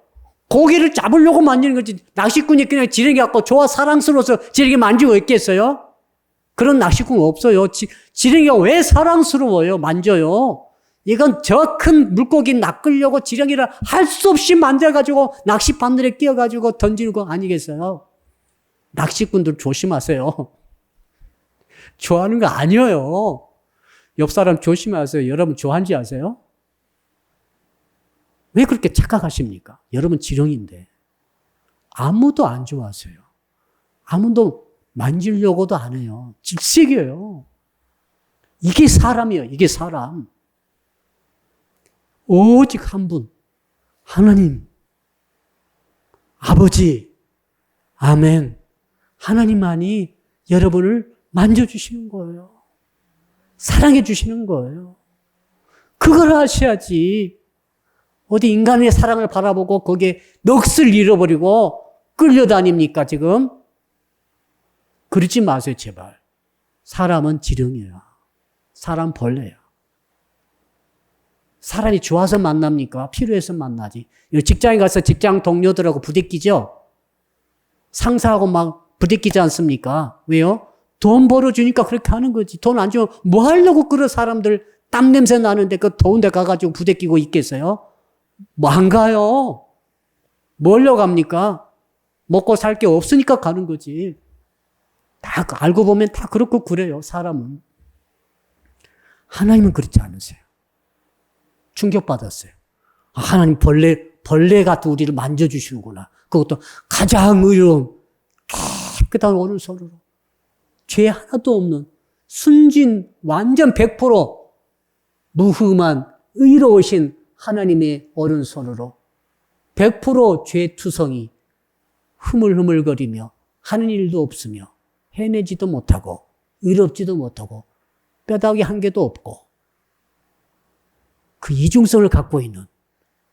고기를 잡으려고 만지는 거지. 낚시꾼이 그냥 지렁이 갖고 좋아 사랑스러워서 지렁이 만지고 있겠어요? 그런 낚시꾼 없어요. 지렁이가 왜 사랑스러워요? 만져요. 이건 저 큰 물고기 낚으려고 지렁이를 할 수 없이 만들어가지고 낚시바늘에 끼워가지고 던지는 거 아니겠어요? 낚시꾼들 조심하세요. 좋아하는 거 아니에요. 옆 사람 조심하세요. 여러분 좋아하는지 아세요? 왜 그렇게 착각하십니까? 여러분 지렁이인데. 아무도 안 좋아하세요. 아무도 만지려고도 안 해요. 질색이에요. 이게 사람이에요. 이게 사람. 오직 한 분. 하나님. 아버지. 아멘. 하나님만이 여러분을 만져주시는 거예요. 사랑해 주시는 거예요. 그걸 아셔야지. 어디 인간의 사랑을 바라보고 거기에 넋을 잃어버리고 끌려다닙니까 지금? 그러지 마세요 제발. 사람은 지렁이야. 사람 벌레야. 사람이 좋아서 만납니까? 필요해서 만나지. 직장에 가서 직장 동료들하고 부대끼죠? 상사하고 막 부대끼지 않습니까? 왜요? 돈 벌어주니까 그렇게 하는 거지. 돈 안 주면 뭐 하려고 그런 사람들 땀 냄새 나는데 그 더운 데 가가지고 부대끼고 있겠어요? 뭐 안 가요. 뭘로 갑니까? 먹고 살 게 없으니까 가는 거지. 다 알고 보면 다 그렇고 그래요. 사람은. 하나님은 그렇지 않으세요. 충격받았어요. 하나님 벌레 같은 우리를 만져주시는구나. 그것도 가장 의로운 깨끗한 오른손으로. 죄 하나도 없는 순진 완전 100% 무흠한 의로우신 하나님의 오른손으로 100% 죄투성이 흐물흐물거리며 하는 일도 없으며 해내지도 못하고 의롭지도 못하고 뼈다귀 한 개도 없고 그 이중성을 갖고 있는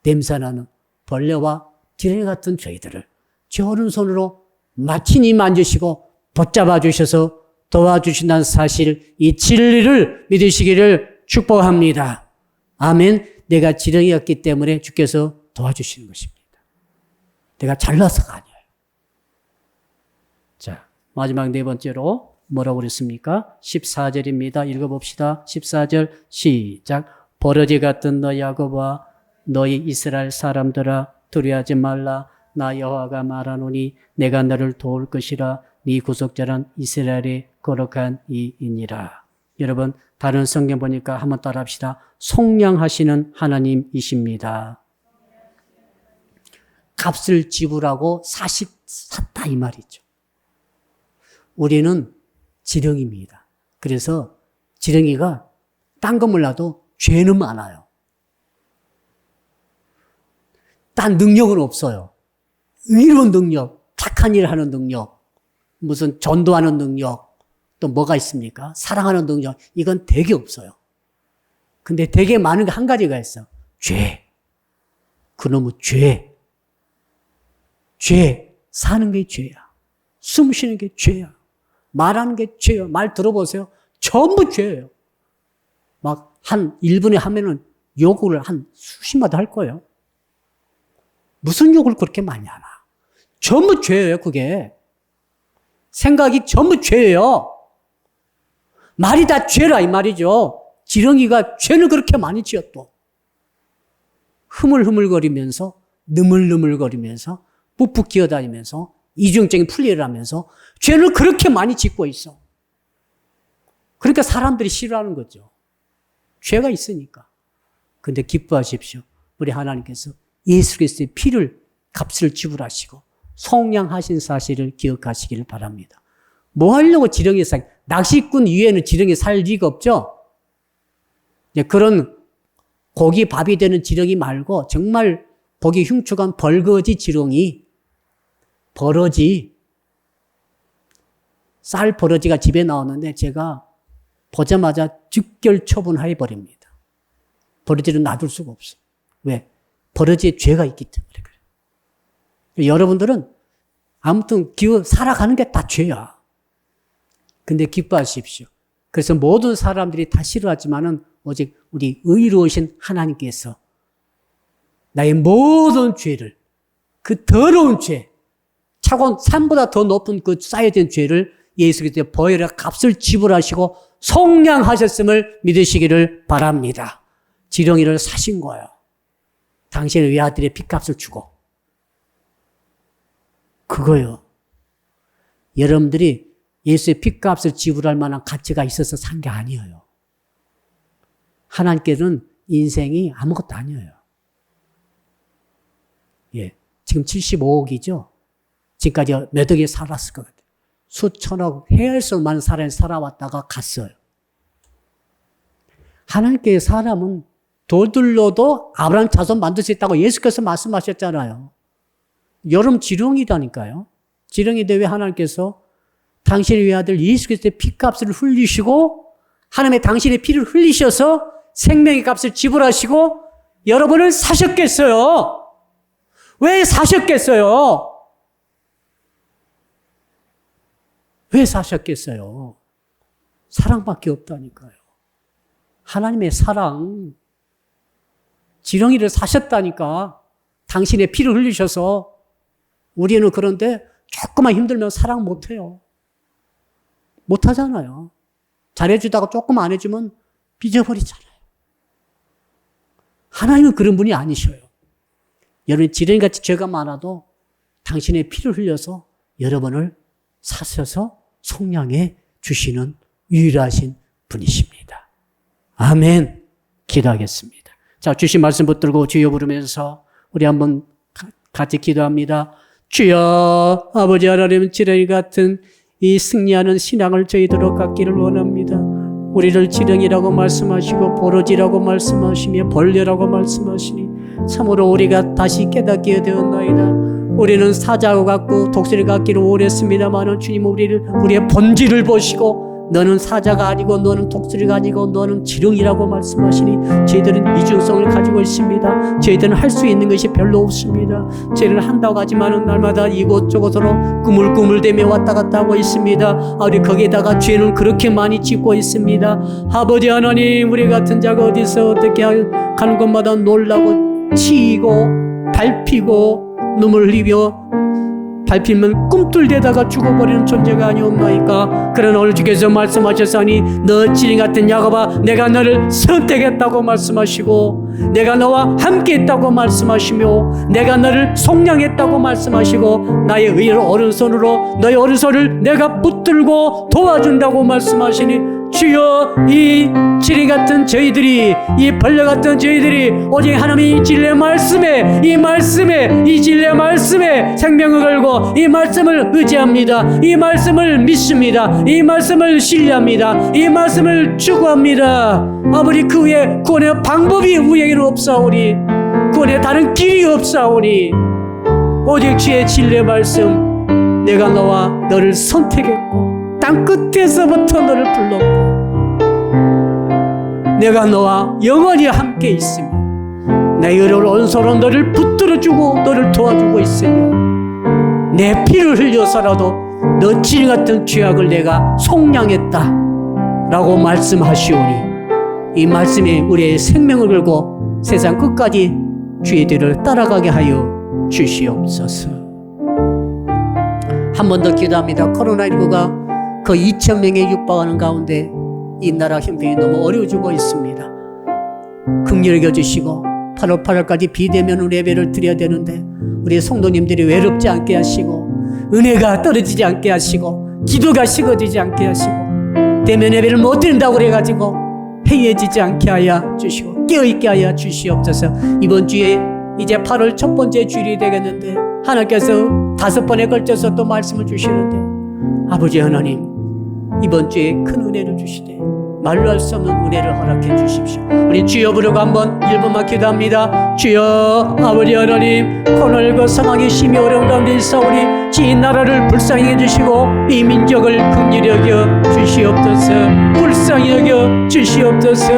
냄새나는 벌레와 지렁이 같은 저희들을 제 오른손으로 마친히 만지시고 붙잡아 주셔서 도와주신다는 사실, 이 진리를 믿으시기를 축복합니다. 아멘. 내가 지렁이였기 때문에 주께서 도와주시는 것입니다. 내가 잘나서가 아니에요. 자, 마지막 네 번째로 뭐라고 그랬습니까? 14절입니다. 읽어봅시다. 14절 시작. 버러지 같은 너 야곱아 너희 이스라엘 사람들아 두려워하지 말라. 나 여호와가 말하노니 내가 너를 도울 것이라. 네 구속자란 이스라엘의 거룩한 이이니라. 여러분 다른 성경 보니까 한번 따라합시다. 속량하시는 하나님이십니다. 값을 지불하고 샀다 이 말이죠. 우리는 지렁이입니다. 그래서 지렁이가 딴 거 몰라도 죄는 많아요. 딴 능력은 없어요. 의로운 능력, 착한 일을 하는 능력, 무슨 전도하는 능력, 또 뭐가 있습니까? 사랑하는 능력, 이건 되게 없어요. 근데 되게 많은 게 한 가지가 있어. 죄. 그놈의 죄. 죄. 사는 게 죄야. 숨 쉬는 게 죄야. 말하는 게 죄야. 말 들어보세요. 전부 죄예요. 막 한 1분에 하면은 욕을 한 수십마디 할 거예요. 무슨 욕을 그렇게 많이 하나. 전부 죄예요, 그게. 생각이 전부 죄예요. 말이 다 죄라 이 말이죠. 지렁이가 죄를 그렇게 많이 지었또. 흐물흐물거리면서 느물느물거리면서 푹푹 기어다니면서 이중적인 플레이를 하면서 죄를 그렇게 많이 짓고 있어. 그러니까 사람들이 싫어하는 거죠. 죄가 있으니까. 근데 기뻐하십시오. 우리 하나님께서 예수 그리스도의 피를 값을 지불하시고 속량하신 사실을 기억하시기를 바랍니다. 뭐 하려고 지렁이에 살, 낚시꾼 위에는 지렁이에 살 리가 없죠? 그런 고기 밥이 되는 지렁이 말고 정말 보기 흉측한 벌거지 지렁이, 버러지, 쌀 버러지가 집에 나오는데 제가 보자마자 즉결 처분해 버립니다. 버러지를 놔둘 수가 없어. 왜? 버러지에 죄가 있기 때문에 그래요. 여러분들은 아무튼 살아가는 게 다 죄야. 근데 기뻐하십시오. 그래서 모든 사람들이 다 싫어하지만은 오직 우리 의로우신 하나님께서 나의 모든 죄를, 그 더러운 죄, 차고 산보다 더 높은 그 쌓여진 죄를 예수 그리스도의 보혈의 값을 지불하시고 속량하셨음을 믿으시기를 바랍니다. 지렁이를 사신 거예요. 당신의 외아들의 핏값을 주고. 그거요. 여러분들이 예수의 핏값을 지불할 만한 가치가 있어서 산 게 아니에요. 하나님께는 인생이 아무것도 아니에요. 예. 지금 75억이죠? 지금까지 몇 억이 살았을 것 같아요. 수천억, 헤아릴 수 없는 사람이 살아왔다가 갔어요. 하나님께 사람은 돌들로도 아브라함 자손 만들 수 있다고 예수께서 말씀하셨잖아요. 여러분 지렁이라니까요. 지렁이인데 왜 하나님께서 당신의 외아들 예수 그리스도의 피값을 흘리시고 하나님의 당신의 피를 흘리셔서 생명의 값을 지불하시고 여러분을 사셨겠어요? 왜 사셨겠어요? 왜 사셨겠어요? 사랑밖에 없다니까요. 하나님의 사랑. 지렁이를 사셨다니까. 당신의 피를 흘리셔서. 우리는 그런데 조금만 힘들면 사랑 못해요. 못하잖아요. 잘해주다가 조금 안 해주면 삐져버리잖아요. 하나님은 그런 분이 아니셔요. 여러분이 지렁이같이 죄가 많아도 당신의 피를 흘려서 여러분을 사셔서 속량해 주시는 유일하신 분이십니다. 아멘. 기도하겠습니다. 자, 주신 말씀 붙들고 주여 부르면서 우리 한번 같이 기도합니다. 주여, 아버지 하나님, 지렁이 같은 이 승리하는 신앙을 저희들로 갖기를 원합니다. 우리를 지렁이라고 말씀하시고 버러지라고 말씀하시며 벌레라고 말씀하시니 참으로 우리가 다시 깨닫게 되었나이다. 우리는 사자와 같고 독수리 같기를 원했습니다만 주님 우리의 본질을 보시고 너는 사자가 아니고 너는 독수리가 아니고 너는 지렁이라고 말씀하시니 저희들은 이중성을 가지고 있습니다. 저희들은 할 수 있는 것이 별로 없습니다. 저희는 한다고 하지만 날마다 이곳저곳으로 꾸물꾸물대며 왔다 갔다 하고 있습니다. 우리 거기에다가 죄는 그렇게 많이 짓고 있습니다. 아버지 하나님, 우리 같은 자가 어디서 어떻게 가는 곳마다 놀라고 치이고 밟히고 눈물 흘리며 밟히면 꿈틀대다가 죽어버리는 존재가 아니옵나이까. 그러나 오늘 주께서 말씀하셨으니 너 지렁이 같은 야곱아, 내가 너를 선택했다고 말씀하시고 내가 너와 함께 있다고 말씀하시며 내가 너를 속량했다고 말씀하시고 나의 의를 오른손으로 너의 오른손을 내가 붙들고 도와준다고 말씀하시니 주여, 이 지렁이 같은 저희들이, 이 벌레 같은 저희들이 오직 하나님의 진리의 말씀에, 이 진리의 말씀에 생명을 걸고 이 말씀을 의지합니다. 이 말씀을 믿습니다. 이 말씀을 신뢰합니다. 이 말씀을 추구합니다. 아버지, 그 외에 구원의 방법이 우리에게는 없사오니, 구원의 다른 길이 없사오니 오직 주의 진리의 말씀, 내가 너와 너를 선택했고 땅 끝에서부터 너를 불렀고 내가 너와 영원히 함께 있으며 내 의를 오른손으로 너를 붙들어주고 너를 도와주고 있으며 내 피를 흘려서라도 너 지렁이 같은 죄악을 내가 속량했다 라고 말씀하시오니 이 말씀에 우리의 생명을 걸고 세상 끝까지 주의 뒤를 따라가게 하여 주시옵소서. 한 번 더 기도합니다. 코로나19가 그 2,000명에 육박하는 가운데 이 나라 형편이 너무 어려워지고 있습니다. 긍휼히 여겨주시고 8월 8일까지 비대면 예배를 드려야 되는데 우리 성도님들이 외롭지 않게 하시고 은혜가 떨어지지 않게 하시고 기도가 식어지지 않게 하시고 대면 예배를 못 드린다고 그래가지고 해이해지지 않게 하여 주시고 깨어있게 하여 주시옵소서. 이번 주에 이제 8월 첫 번째 주일이 되겠는데 하나님께서 5번에 걸쳐서 또 말씀을 주시는데 아버지 하나님 이번 주에 큰 은혜를 주시되 말로 할 수 없는 은혜를 허락해 주십시오. 우리 주여 부르고 한번 1분만 기도합니다. 주여 아버지 하나님 코로나19 상황이 심히 어려운 가운데 있사오니 이 나라를 불쌍히 해주시고 이 민족을 긍휼히 여겨 주시옵소서. 불쌍히 여겨 주시옵소서.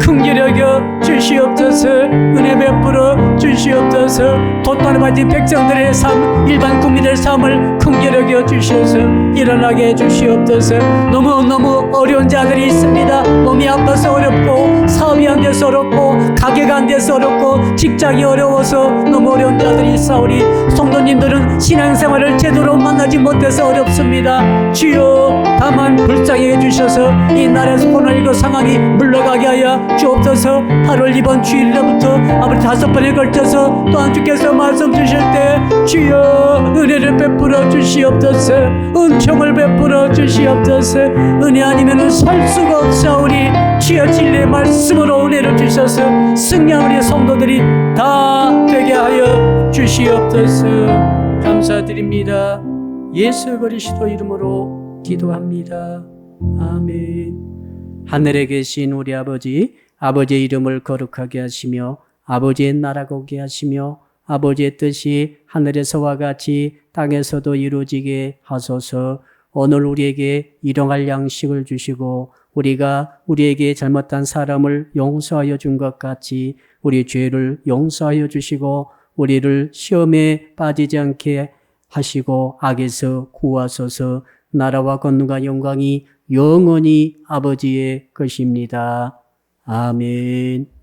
긍휼히 여겨 주시옵소서. 은혜 베풀어 주시옵소서. 고통을 받은 백성들의 삶 일반 국민의 삶을 긍휼히 여겨 주셔서 일어나게 해주시옵소서. 너무너무 어려운 자들이 있습니다. 몸이 아파서 어렵고 사업이 안 돼서 어렵고 가게가 안 돼서 어렵고 직장이 어려워서 너무 어려운 자들이 있사오니 성도님들은 신앙생활을 제대로 만나지 못해서 어렵습니다. 주여 다만 불쌍히 해주셔서 이 나라에서 코로나19 상황이 물러가게 하여 주옵소서. 8월 이번 주일부터 아버지 5번에 걸쳐서 또한 주께서 말씀 주실 때 주여 은혜를 베풀어 주시옵소서. 은총을 베풀어 주시옵소서. 은혜 아니면 살 수가 없사오니 주여 진리의 말씀으로 은혜를 주셔서 승리한 우리 성도들이 다 되게 하여 주시옵소서. 감사드립니다. 예수 그리스도 이름으로 기도합니다. 아멘. 하늘에 계신 우리 아버지, 아버지의 이름을 거룩하게 하시며 아버지의 나라가 오게 하시며 아버지의 뜻이 하늘에서와 같이 땅에서도 이루어지게 하소서. 오늘 우리에게 일용할 양식을 주시고 우리가 우리에게 잘못한 사람을 용서하여 준 것 같이 우리 죄를 용서하여 주시고 우리를 시험에 빠지지 않게 하시고 악에서 구하소서. 나라와 권능과 영광이 영원히 아버지의 것입니다. 아멘.